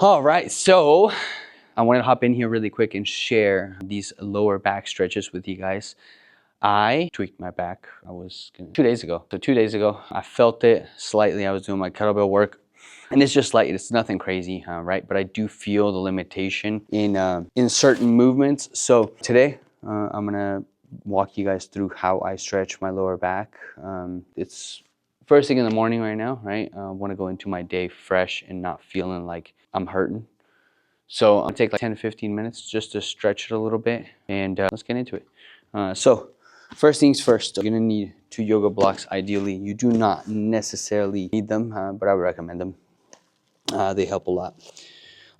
All right, so I wanted to hop in here really quick and share these lower back stretches with you guys. I tweaked my back. 2 days ago. So 2 days ago, I felt it slightly. I was doing my kettlebell work, and it's just light. It's nothing crazy, right? But I do feel the limitation in certain movements. So today, I'm gonna walk you guys through how I stretch my lower back. It's first thing in the morning right now, right? I want to go into my day fresh and not feeling like I'm hurting. So I'm gonna take like 10 to 15 minutes just to stretch it a little bit, and let's get into it. So first things first, you're gonna need 2 yoga blocks ideally. You do not necessarily need them, but I would recommend them. They help a lot.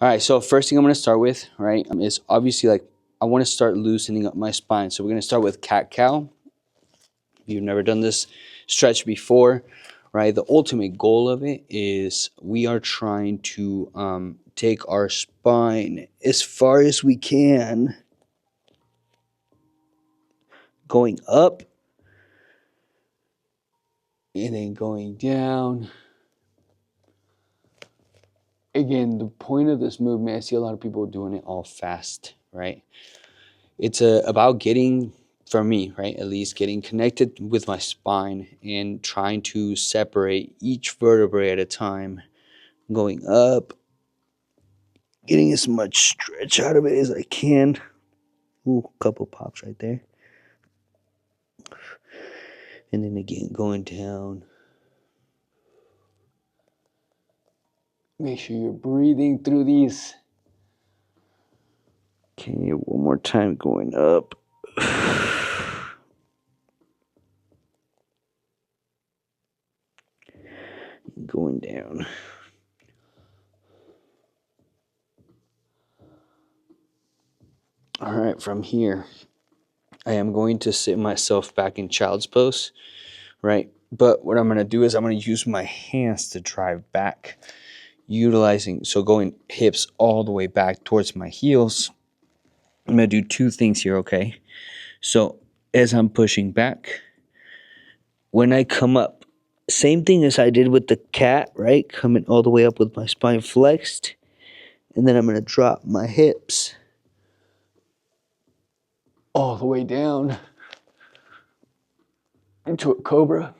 All right, so first thing I'm gonna start with, right, is obviously like I wanna start loosening up my spine. So we're gonna start with cat-cow. If you've never done this stretch before, right, the ultimate goal of it is we are trying to take our spine as far as we can, going up and then going down. Again, the point of this movement, I see a lot of people doing it all fast, right? It's about getting, for me, right, at least getting connected with my spine and trying to separate each vertebrae at a time, going up, getting as much stretch out of it as I can. Ooh, a couple pops right there. And then again, going down. Make sure you're breathing through these. Okay, one more time going up. Going down. All right, from here, I am going to sit myself back in child's pose, right? But what I'm going to do is I'm going to use my hands to drive back, so going hips all the way back towards my heels. I'm going to do 2 things here, okay? So as I'm pushing back, when I come up, same thing as I did with the cat, right? Coming all the way up with my spine flexed. And then I'm going to drop my hips all the way down into a cobra.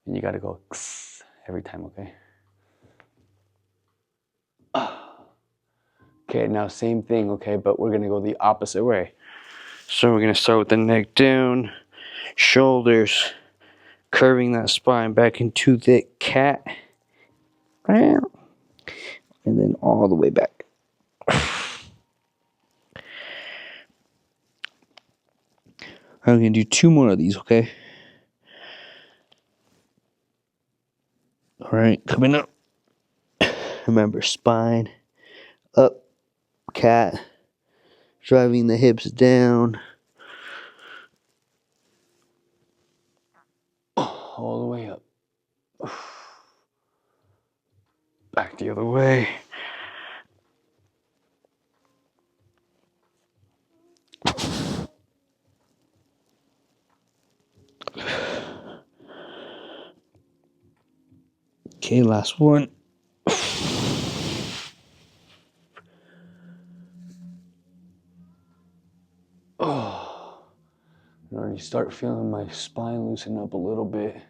And you got to go every time, okay? Okay, now same thing, okay? But we're going to go the opposite way. So we're going to start with the neck down, shoulders, curving that spine back into the cat. And then all the way back. I'm going to do 2 more of these, okay? All right, coming up. Remember, spine, up, cat, driving the hips down. All the way up. Back the other way. Okay, last one. Oh, I'm already start feeling my spine loosen up a little bit.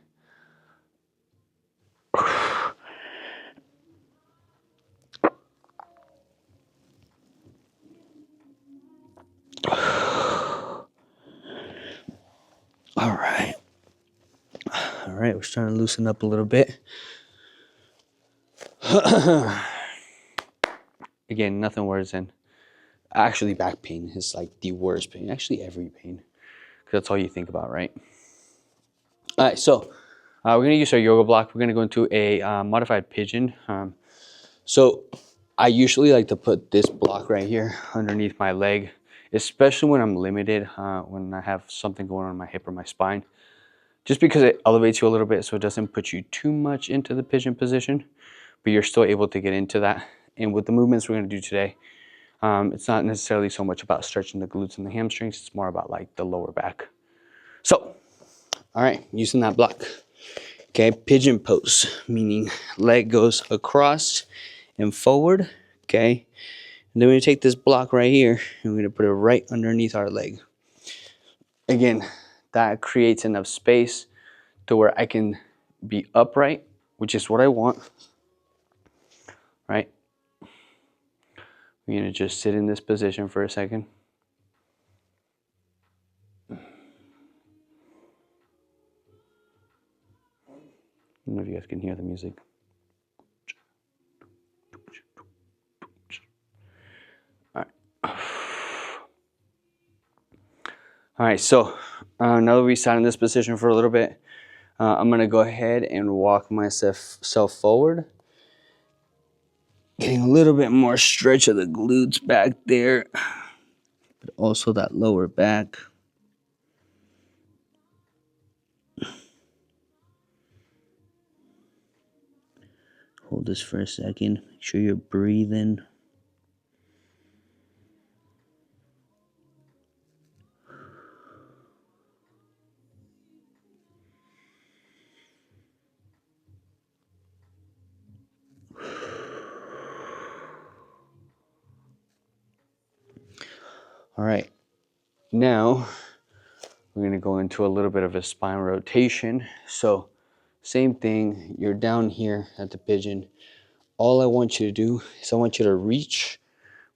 All right, we're starting to loosen up a little bit. Again, nothing worse than actually back pain is like the worst pain. Actually, every pain, because that's all you think about, right? All right, so we're gonna use our yoga block. We're gonna go into a modified pigeon. So I usually like to put this block right here underneath my leg, especially when I'm limited, when I have something going on in my hip or my spine, just because it elevates you a little bit, so it doesn't put you too much into the pigeon position, but you're still able to get into that. And with the movements we're gonna do today, it's not necessarily so much about stretching the glutes and the hamstrings, it's more about like the lower back. So, all right, using that block. Okay, pigeon pose, meaning leg goes across and forward, okay? And then we're gonna take this block right here and we're gonna put it right underneath our leg. Again, that creates enough space to where I can be upright, which is what I want, right? We're gonna just sit in this position for a second. I don't know if you guys can hear the music. All right. All right, so now that we sat in this position for a little bit, I'm gonna go ahead and walk myself forward. Getting a little bit more stretch of the glutes back there, but also that lower back. Hold this for a second. Make sure you're breathing. All right, now we're gonna go into a little bit of a spine rotation. So same thing, you're down here at the pigeon. All I want you to do is I want you to reach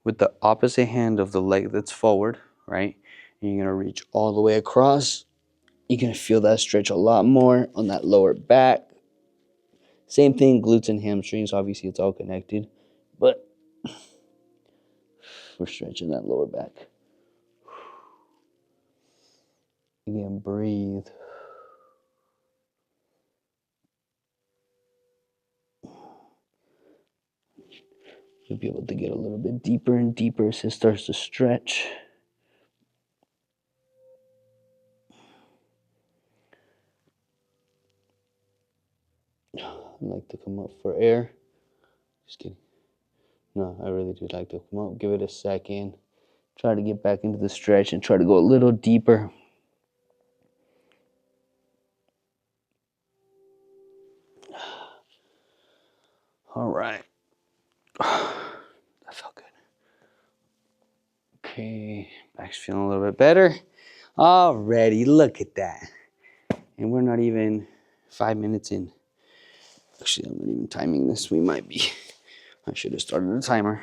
with the opposite hand of the leg that's forward, right? And you're gonna reach all the way across. You're gonna feel that stretch a lot more on that lower back. Same thing, glutes and hamstrings. Obviously, it's all connected, but we're stretching that lower back. Again, breathe. You'll be able to get a little bit deeper and deeper as it starts to stretch. I like to come up for air. Just kidding. No, I really do like to come up. Give it a second. Try to get back into the stretch and try to go a little deeper. All right. That felt good. Okay, back's feeling a little bit better. Alrighty, look at that. And we're not even 5 minutes in. Actually, I'm not even timing this. We might be. I should have started a timer.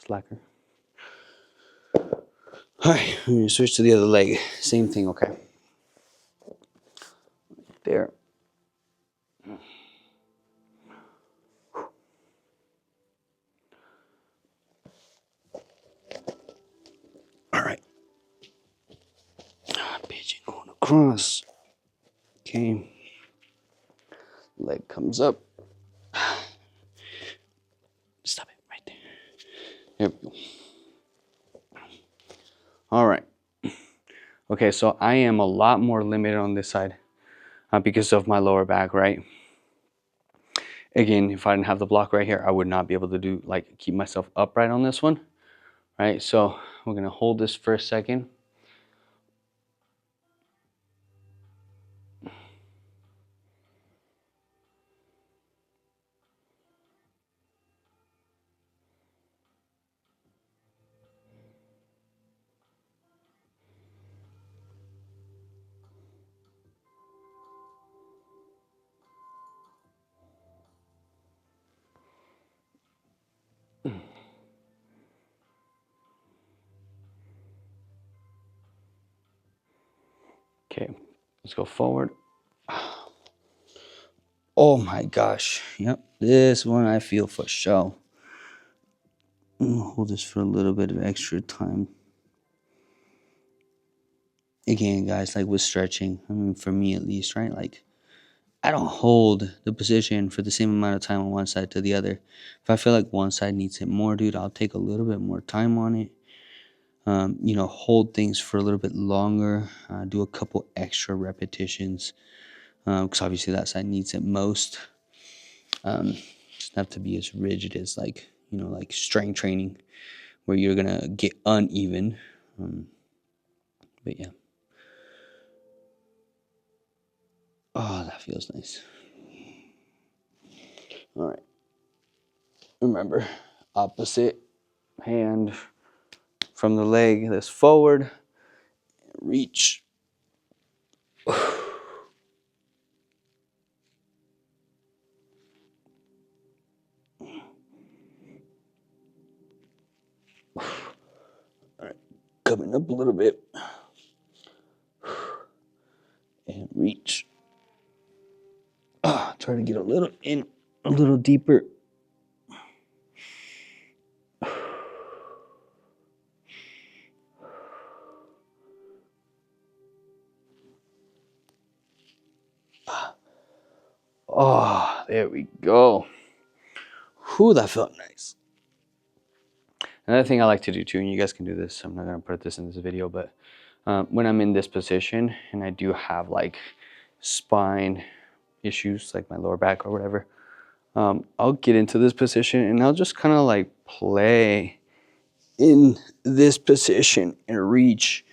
Slacker. Alright, we're gonna switch to the other leg. Same thing, okay? There. Alright. Pigeon going across. Okay. Leg comes up. Stop it right there. There we go. Alright. Okay, so I am a lot more limited on this side because of my lower back, right? Again, if I didn't have the block right here, I would not be able to do, like, keep myself upright on this one, right? So we're gonna hold this for a second. Okay, let's go forward. Oh my gosh. Yep, this one I feel for sure. I'm gonna hold this for a little bit of extra time. Again, guys, like with stretching, I mean, for me at least, right? Like, I don't hold the position for the same amount of time on one side to the other. If I feel like one side needs it more, dude, I'll take a little bit more time on it. Hold things for a little bit longer, do a couple extra repetitions, because obviously that side needs it most. Doesn't have to be as rigid as like strength training, where you're gonna get uneven. But yeah. Oh, that feels nice. All right. Remember, opposite hand from the leg that's forward. Reach. All right, coming up a little bit. And reach. Try to get a little in, a little deeper. Oh, there we go. Whew, that felt nice. Another thing I like to do too, and you guys can do this, I'm not going to put this in this video, but when I'm in this position and I do have like spine issues, like my lower back or whatever, I'll get into this position and I'll just kind of like play in this position and reach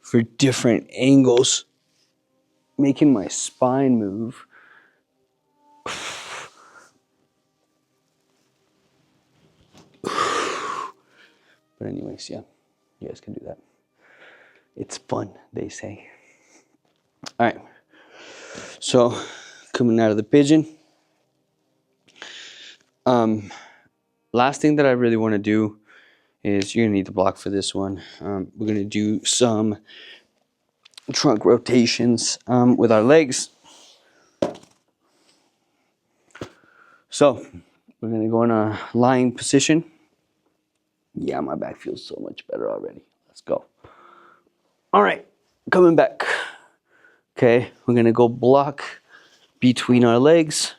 for different angles, making my spine move. But anyways, yeah, you guys can do that. It's fun, they say. All right, so coming out of the pigeon. Last thing that I really want to do is, you're gonna need the block for this one. We're gonna do some trunk rotations with our legs. So we're gonna go in a lying position. Yeah, my back feels so much better already. Let's go. All right, coming back. Okay, we're gonna go block between our legs.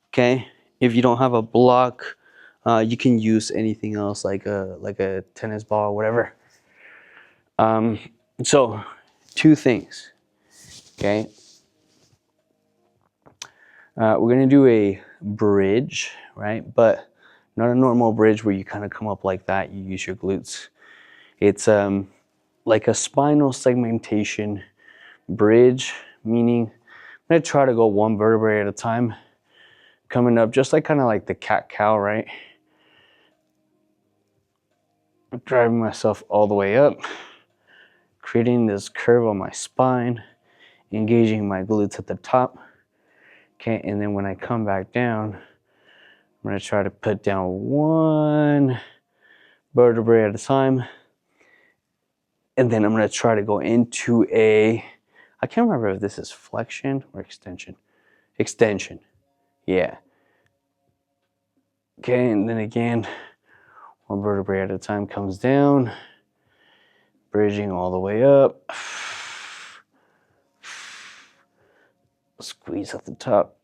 Okay, if you don't have a block, you can use anything else, like a tennis ball or whatever. So two things. Okay, we're gonna do a bridge, right? But not a normal bridge where you kind of come up like that. You use your glutes. It's like a spinal segmentation bridge, meaning I'm gonna try to go one vertebrae at a time, coming up just like kind of like the cat-cow, right? Driving myself all the way up, creating this curve on my spine, engaging my glutes at the top. Okay, and then when I come back down, I'm gonna try to put down one vertebrae at a time. And then I'm gonna try to go into a, I can't remember if this is flexion or extension. Extension, yeah. Okay, and then again, one vertebrae at a time comes down, bridging all the way up. Squeeze at the top.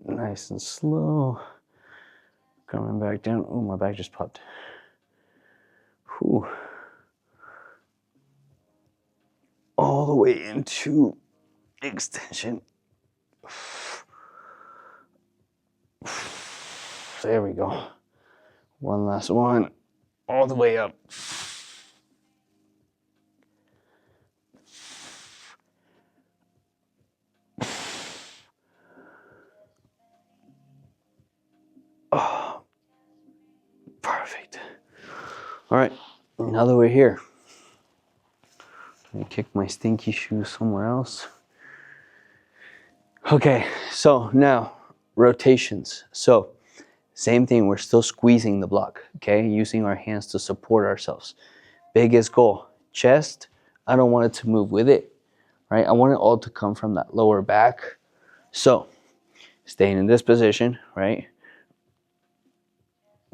Nice and slow. Coming back down. Oh, my back just popped. Whew. All the way into extension. There we go. One last one. All the way up. Oh, perfect. All right, now that we're here, let me kick my stinky shoes somewhere else. Okay, so now rotations. So same thing, we're still squeezing the block, okay? Using our hands to support ourselves. Biggest goal, chest, I don't want it to move with it, right? I want it all to come from that lower back. So staying in this position, right?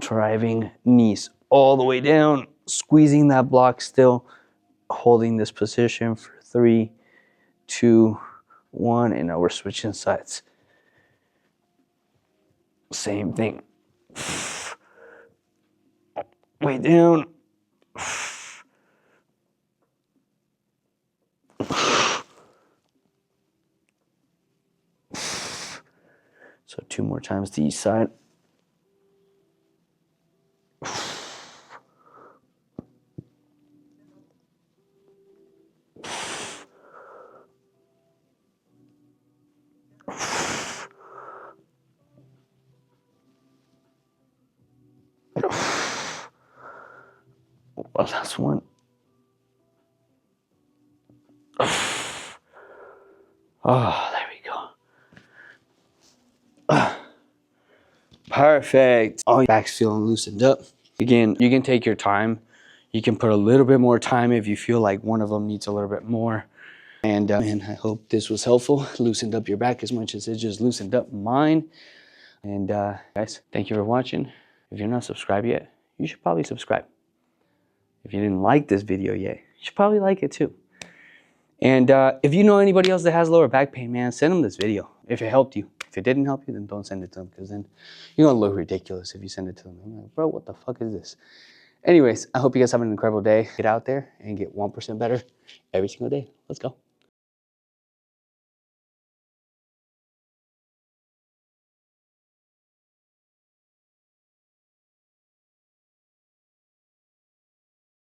Driving knees all the way down, squeezing that block still, holding this position for 3, 2, 1, and now we're switching sides. Same thing. Way down. So 2 more times to each side. One last one. Oh, there we go. Perfect. Oh, your back's feeling loosened up. Again, you can take your time. You can put a little bit more time if you feel like one of them needs a little bit more. And I hope this was helpful. Loosened up your back as much as it just loosened up mine. And guys, thank you for watching. If you're not subscribed yet, you should probably subscribe. If you didn't like this video yet, you should probably like it too. And if you know anybody else that has lower back pain, man, send them this video if it helped you. If it didn't help you, then don't send it to them, because then you're gonna look ridiculous if you send it to them. I'm like, bro, what the fuck is this? Anyways, I hope you guys have an incredible day. Get out there and get 1% better every single day. Let's go.